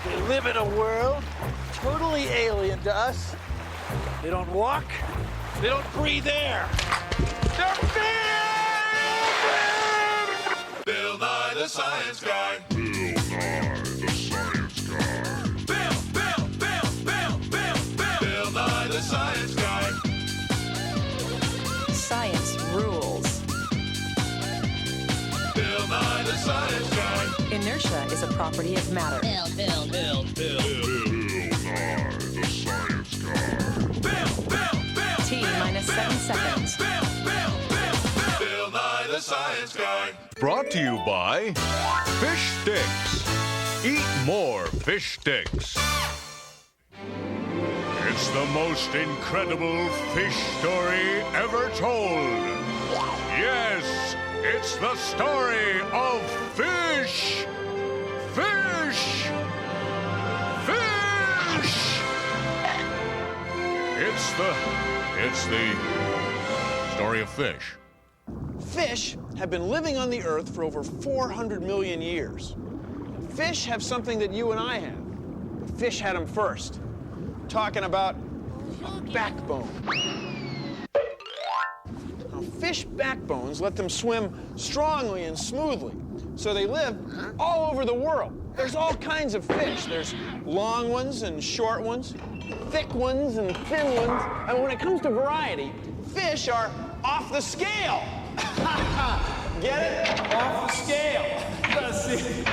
They live in a world totally alien to us. They don't walk. They don't breathe air. They're big! Bill Nye the Science Guy. Bill Nye the Science Guy. Bill Nye the Science Guy. Science rules. Bill Nye the Science Guy. Inertia is a property of matter. Bill Nye the Science Guy. T minus 7 seconds. Bill Nye the Science Guy. Brought to you by Fish Sticks. Eat more fish sticks. It's the most incredible fish story ever told. Yes, it's the story of fish. Fish. Fish. It's the story of fish. Fish have been living on the Earth for over 400 million years. Fish have something that you and I have. But fish had them first. Talking about a backbone. Now, fish backbones let them swim strongly and smoothly, so they live all over the world. There's all kinds of fish. There's long ones and short ones, thick ones and thin ones. And when it comes to variety, fish are off the scale. Get it? Off the scale. Let's see.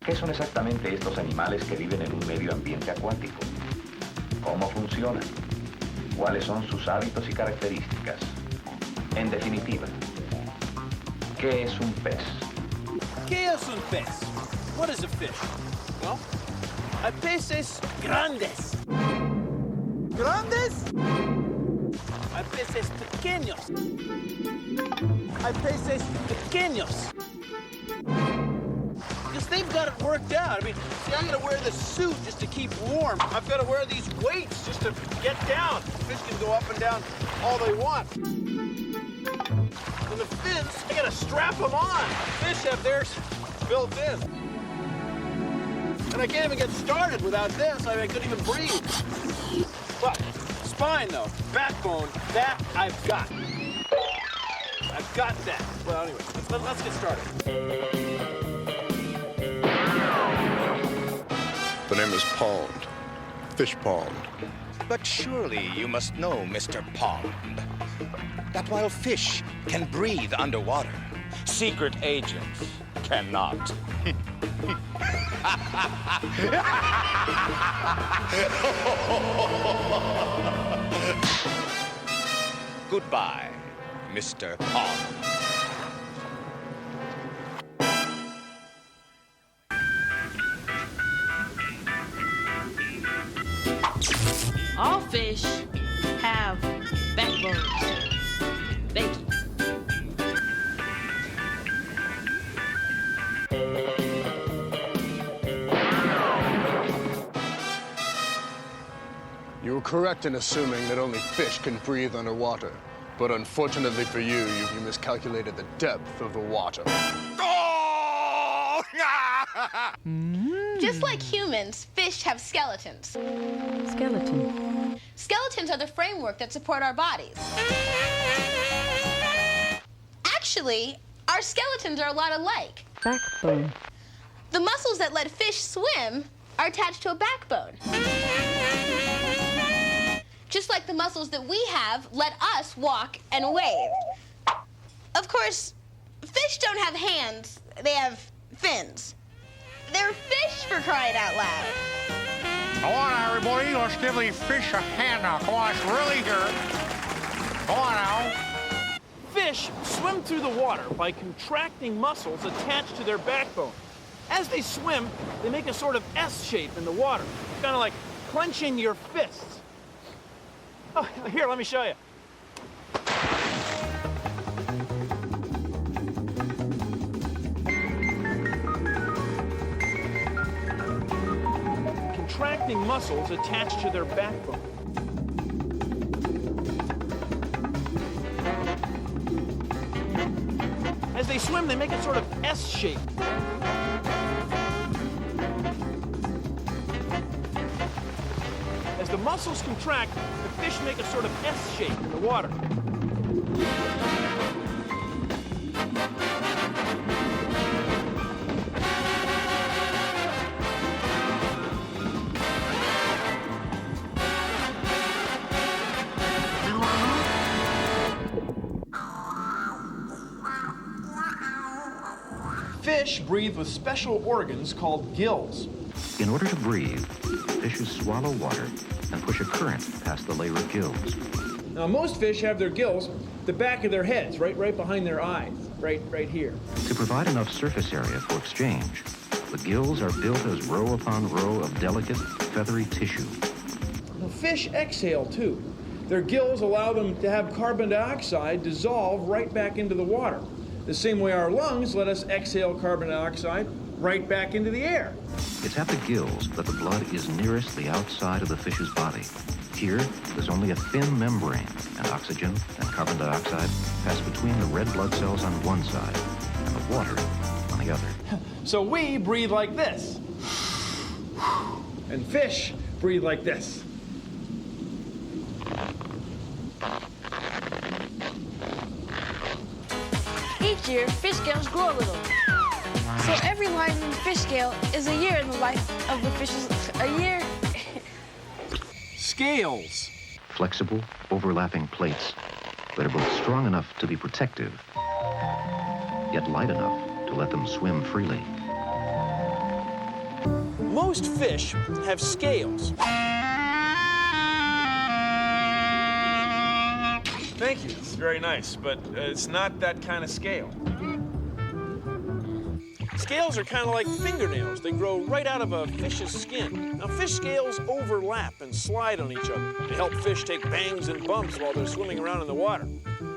¿Qué son exactamente estos animales que viven en un medio ambiente acuático? ¿Cómo funcionan? ¿Cuáles son sus hábitos y características? En definitiva, ¿qué es un pez? ¿Qué es un pez? What is a fish? Well, hay peces grandes. ¿Grandes? Hay peces pequeños. Hay peces pequeños. Because they've got it worked out. I mean, see, I gotta wear this suit just to keep warm. I've gotta wear these weights just to get down. Fish can go up and down all they want. And the fins, I gotta strap them on. Fish have theirs built in. And I can't even get started without this. I mean, I couldn't even breathe. But spine, though, backbone, that I've got. I've got that. Well, anyway, let's get started. The name is Pond. Fish Pond. But surely you must know, Mr. Pond, that while fish can breathe underwater, secret agents cannot. Goodbye, Mr. Pond. All fish have backbones. They do. You were correct in assuming that only fish can breathe underwater. But unfortunately for you, you miscalculated the depth of the water. Oh! Just like humans, fish have skeletons. Skeleton. Skeletons are the framework that support our bodies. Actually, our skeletons are a lot alike. Backbone. The muscles that let fish swim are attached to a backbone. Just like the muscles that we have let us walk and wave. Of course, fish don't have hands, they have fins. They're fish, for crying out loud. Come on, everybody. Let's give these fish a hand now. Come on, it's really here. Come on now. Fish swim through the water by contracting muscles attached to their backbone. As they swim, they make a sort of S shape in the water, kind of like clenching your fists. Oh, here, let me show you. Contracting muscles attached to their backbone. As they swim, they make a sort of S shape. As the muscles contract, the fish make a sort of S shape in the water. Fish breathe with special organs called gills. In order to breathe, fishes swallow water and push a current past the layer of gills. Now, most fish have their gills the back of their heads, right behind their eyes, right here. To provide enough surface area for exchange, the gills are built as row upon row of delicate, feathery tissue. Now, fish exhale, too. Their gills allow them to have carbon dioxide dissolve right back into the water. The same way our lungs let us exhale carbon dioxide right back into the air. It's at the gills that the blood is nearest the outside of the fish's body. Here, there's only a thin membrane, and oxygen and carbon dioxide pass between the red blood cells on one side and the water on the other. So we breathe like this. And fish breathe like this. Each year, fish scales grow a little. So every line in the fish scale is a year in the life of the fish's year. Scales. Flexible, overlapping plates that are both strong enough to be protective, yet light enough to let them swim freely. Most fish have scales. Thank you, it's very nice, but it's not that kind of scale. Scales are kind of like fingernails. They grow right out of a fish's skin. Now, fish scales overlap and slide on each other. They help fish take bangs and bumps while they're swimming around in the water.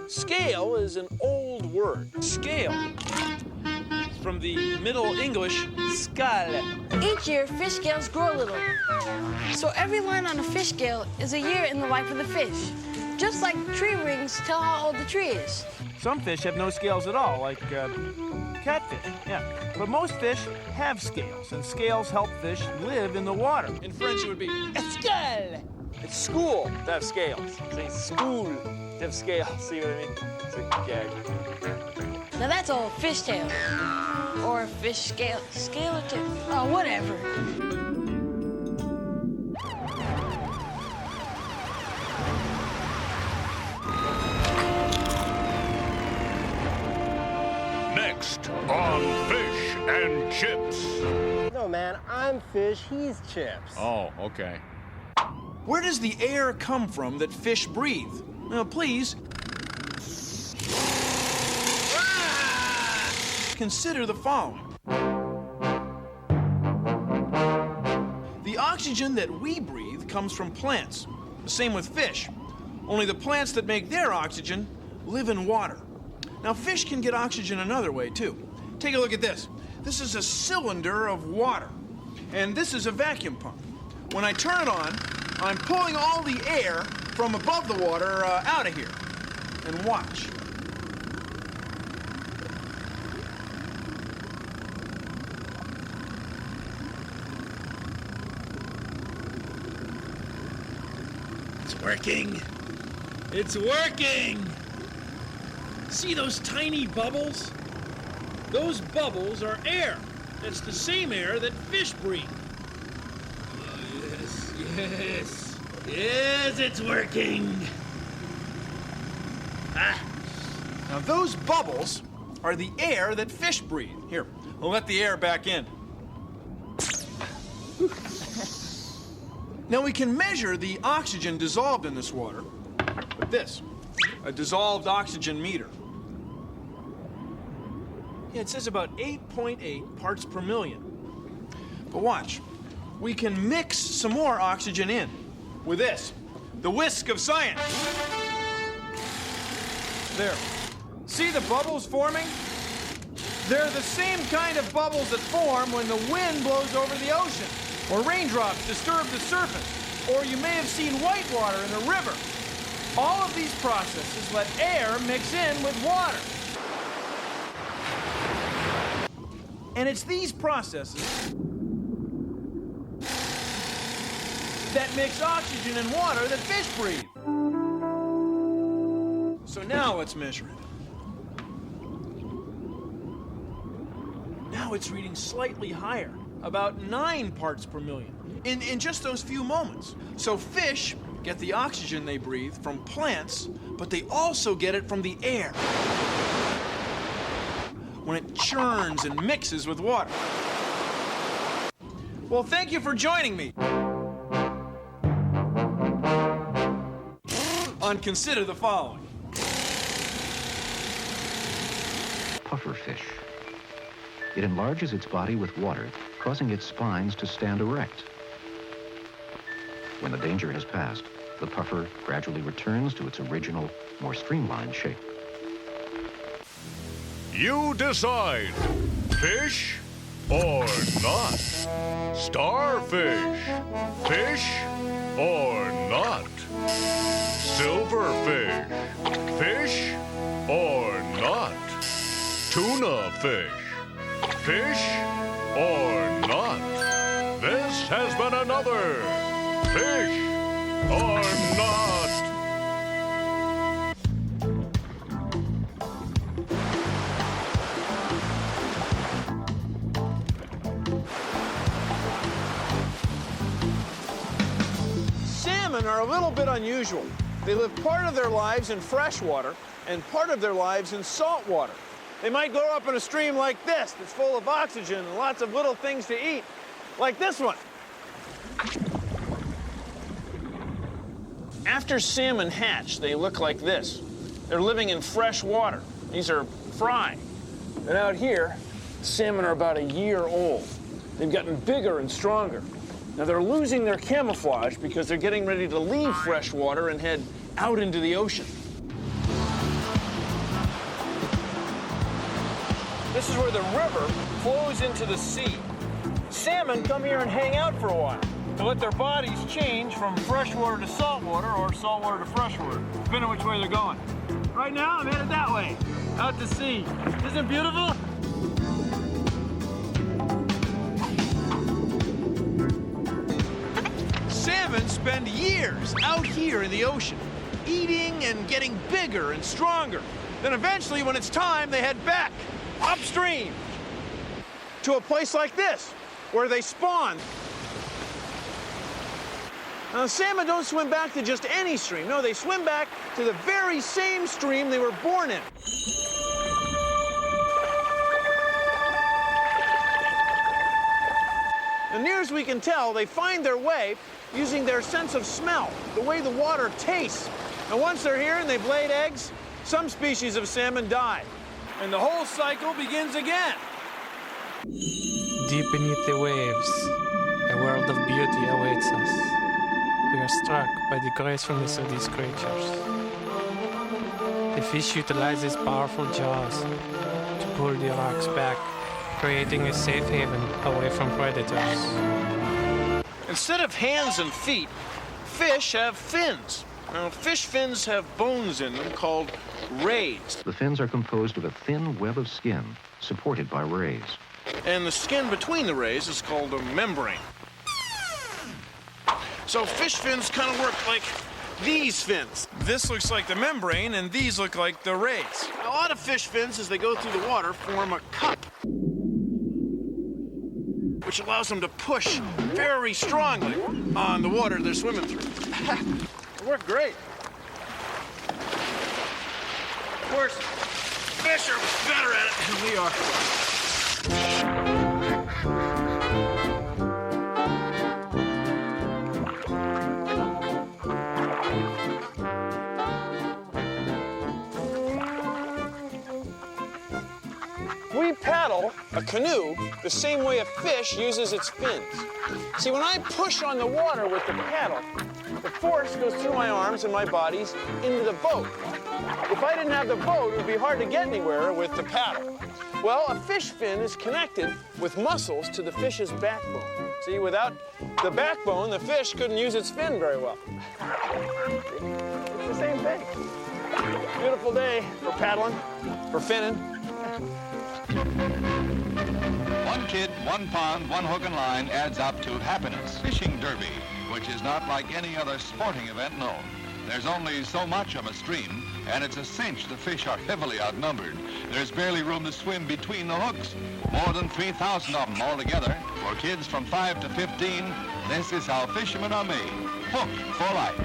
Scale is an old word. Scale. It's from the Middle English, scale. Each year, fish scales grow a little. So every line on a fish scale is a year in the life of the fish. Just like tree rings tell how old the tree is. Some fish have no scales at all, like catfish, yeah. But most fish have scales, and scales help fish live in the water. In French, it would be escale. It's school to have scales. Say school to have scales. See what I mean? It's a gag. Now that's a fish tail. Or a fish scale. Scalative. Oh, whatever. Next on Fish and Chips. No, man, I'm fish, he's chips. Oh, okay. Where does the air come from that fish breathe? Now, please. Consider the following. The oxygen that we breathe comes from plants. The same with fish. Only the plants that make their oxygen live in water. Now, fish can get oxygen another way, too. Take a look at this. This is a cylinder of water, and this is a vacuum pump. When I turn it on, I'm pulling all the air from above the water out of here. And watch. Working. It's working! See those tiny bubbles? Those bubbles are air. It's the same air that fish breathe. Yes. Yes, it's working. Now those bubbles are the air that fish breathe. Here, we'll let the air back in. Now we can measure the oxygen dissolved in this water with this, a dissolved oxygen meter. Yeah, it says about 8.8 parts per million. But watch, we can mix some more oxygen in with this, the whisk of science. There. See the bubbles forming? They're the same kind of bubbles that form when the wind blows over the ocean, or raindrops disturb the surface, or you may have seen whitewater in a river. All of these processes let air mix in with water. And it's these processes that mix oxygen and water that fish breathe. So now let's measure it. Now it's reading slightly higher, about 9 parts per million, in just those few moments. So fish get the oxygen they breathe from plants, but they also get it from the air when it churns and mixes with water. Well, thank you for joining me on Consider the Following. Pufferfish. It enlarges its body with water, causing its spines to stand erect. When the danger has passed, the puffer gradually returns to its original, more streamlined shape. You decide. Fish or not? Starfish. Fish or not? Silverfish. Fish or not? Tuna fish. Fish or not? This has been another Fish or Not. Salmon are a little bit unusual. They live part of their lives in fresh water and part of their lives in salt water. They might grow up in a stream like this that's full of oxygen and lots of little things to eat, like this one. After salmon hatch, they look like this. They're living in fresh water. These are fry. And out here, salmon are about a year old. They've gotten bigger and stronger. Now they're losing their camouflage because they're getting ready to leave fresh water and head out into the ocean. This is where the river flows into the sea. Salmon come here and hang out for a while to let their bodies change from freshwater to saltwater or saltwater to freshwater, depending on which way they're going. Right now, I'm headed that way, out to sea. Isn't it beautiful? Salmon spend years out here in the ocean, eating and getting bigger and stronger. Then eventually, when it's time, they head back upstream to a place like this, where they spawn. Now, salmon don't swim back to just any stream. No, they swim back to the very same stream they were born in. And near as we can tell, they find their way using their sense of smell, the way the water tastes. And once they're here and they've laid eggs, some species of salmon die. And the whole cycle begins again. Deep beneath the waves, a world of beauty awaits us. We are struck by the gracefulness of these creatures. The fish utilize its powerful jaws to pull the rocks back, creating a safe haven away from predators. Instead of hands and feet, fish have fins. Now, fish fins have bones in them called rays. The fins are composed of a thin web of skin supported by rays. And the skin between the rays is called a membrane. So fish fins kind of work like these fins. This looks like the membrane, and these look like the rays. A lot of fish fins, as they go through the water, form a cup, which allows them to push very strongly on the water they're swimming through. It worked great. Of course, fish are better at it than we are. We paddle a canoe the same way a fish uses its fins. See, when I push on the water with the paddle, the force goes through my arms and my bodies into the boat. If I didn't have the boat, it would be hard to get anywhere with the paddle. Well, a fish fin is connected with muscles to the fish's backbone. See, without the backbone, the fish couldn't use its fin very well. It's the same thing. Beautiful day for paddling, for finning. One kid, one pond, one hook and line adds up to happiness. Fishing derby, which is not like any other sporting event known. There's only so much of a stream, and it's a cinch the fish are heavily outnumbered. There's barely room to swim between the hooks. More than 3,000 of them altogether. For kids from 5 to 15, this is how fishermen are made. Hooked for life.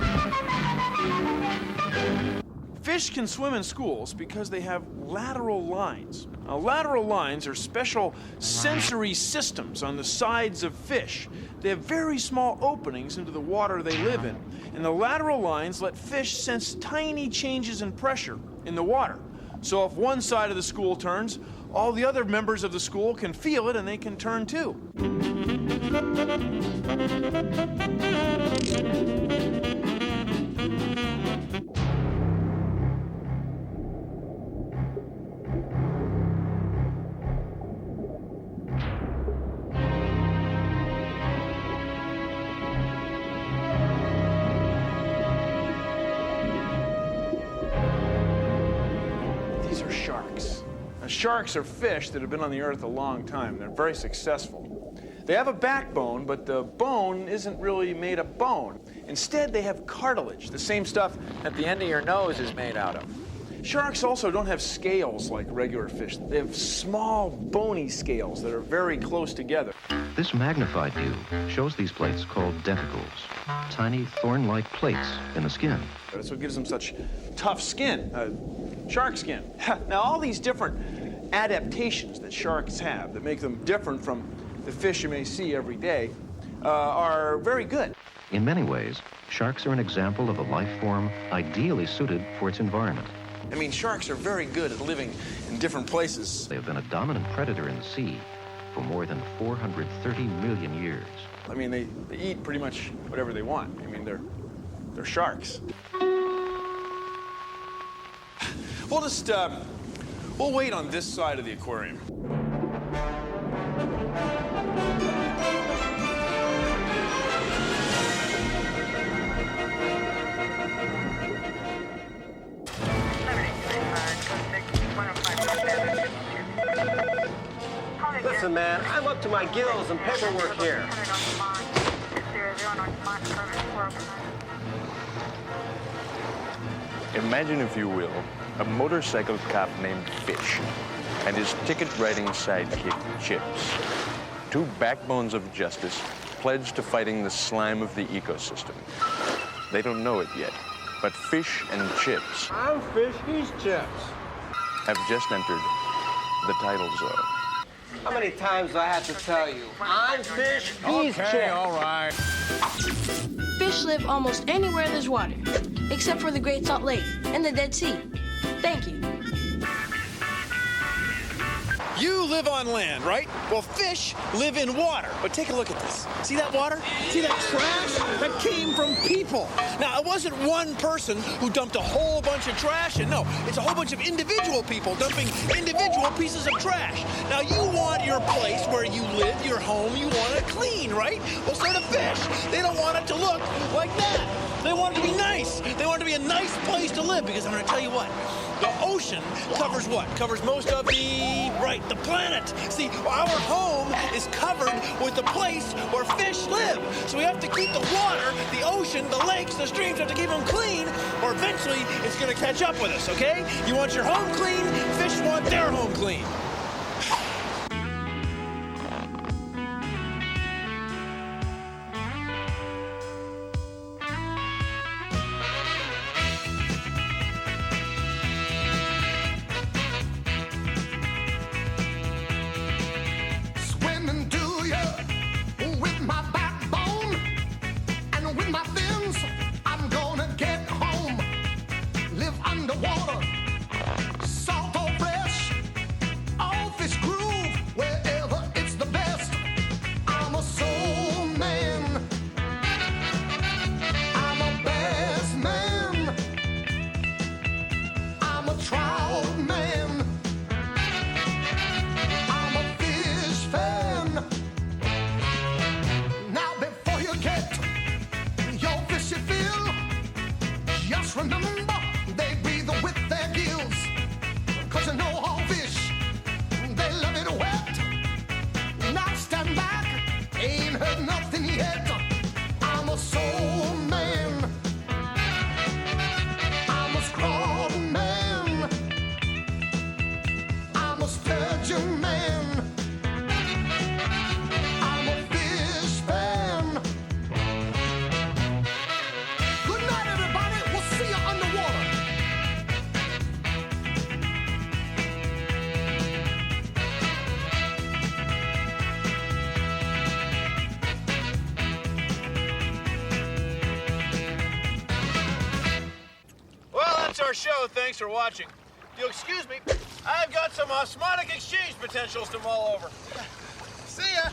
Fish can swim in schools because they have lateral lines. Now, lateral lines are special sensory systems on the sides of fish. They have very small openings into the water they live in, and the lateral lines let fish sense tiny changes in pressure in the water. So if one side of the school turns, all the other members of the school can feel it and they can turn too. Sharks are fish that have been on the earth a long time. They're very successful. They have a backbone, but the bone isn't really made of bone. Instead, they have cartilage, the same stuff that the end of your nose is made out of. Sharks also don't have scales like regular fish. They have small, bony scales that are very close together. This magnified view shows these plates called denticles, tiny thorn-like plates in the skin. That's what gives them such tough skin, shark skin. Now, all these different adaptations that sharks have that make them different from the fish you may see every day are very good. In many ways, sharks are an example of a life form ideally suited for its environment. I mean, sharks are very good at living in different places. They have been a dominant predator in the sea for more than 430 million years. I mean, they eat pretty much whatever they want. I mean, they're sharks. We'll just, we'll wait on this side of the aquarium. Listen, man, I'm up to my gills in paperwork here. Imagine, if you will, a motorcycle cop named Fish and his ticket-writing sidekick, Chips. Two backbones of justice pledged to fighting the slime of the ecosystem. They don't know it yet, but Fish and Chips I'm Fish, he's Chips. have just entered the title zone. How many times do I have to tell you? I'm Fish, he's Chips. Okay, all right. Fish live almost anywhere there's water, except for the Great Salt Lake and the Dead Sea. Thank you. You live on land, right? Well, fish live in water. But take a look at this. See that water? See that trash? That came from people. Now, it wasn't one person who dumped a whole bunch of trash in. No, it's a whole bunch of individual people dumping individual pieces of trash. Now, you want your place where you live, your home, you want it clean, right? Well, so do fish. They don't want it to look like that. They want it to be nice. They want it to be a nice place to live, because I'm going to tell you what. The ocean covers what? Covers most of the planet. See, our home is covered with the place where fish live. So we have to keep the water, the ocean, the lakes, the streams, we have to keep them clean, or eventually it's going to catch up with us, okay? You want your home clean, fish want their home clean. Swimming to you with my backbone and with my fins, I'm gonna get home. Live underwater, salt or fresh, all fish groove wherever it's the best. I'm a soul man, I'm a bass man, I'm a trout man, I'm a fish fan. Now before you get your fishy fill, just remember they breathe with their gills. 'Cause you know all fish, they love it wet. Now stand back, ain't heard nothing yet. I'm a soul man, I'm a scrawl man, I'm a sturgeon man, I'm a fish fan. Good night, everybody. We'll see you underwater. Well, that's our show. Thanks for watching. If you'll excuse me, I've got some osmotic exchange potentials to mull over. See ya.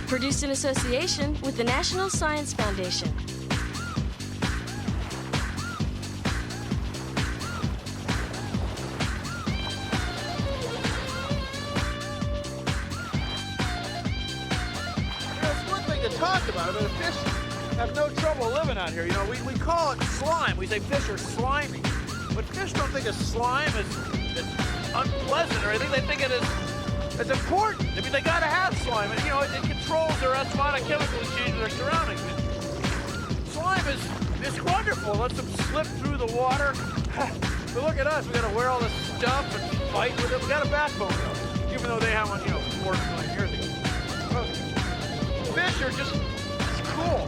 Produced in association with the National Science Foundation. It's one thing to talk about, but fish have no trouble living out here. You know, we call it slime. We say fish are slimy. But fish don't think of slime as unpleasant or anything. They think it is it's important. I mean, they gotta have slime. And, you know, it controls their osmotic chemical exchange with their surroundings. Slime is wonderful. It lets them slip through the water. But look at us. We gotta wear all this stuff and fight with it. We got a backbone, though, even though they had one, 4 million years ago. Fish are just cool.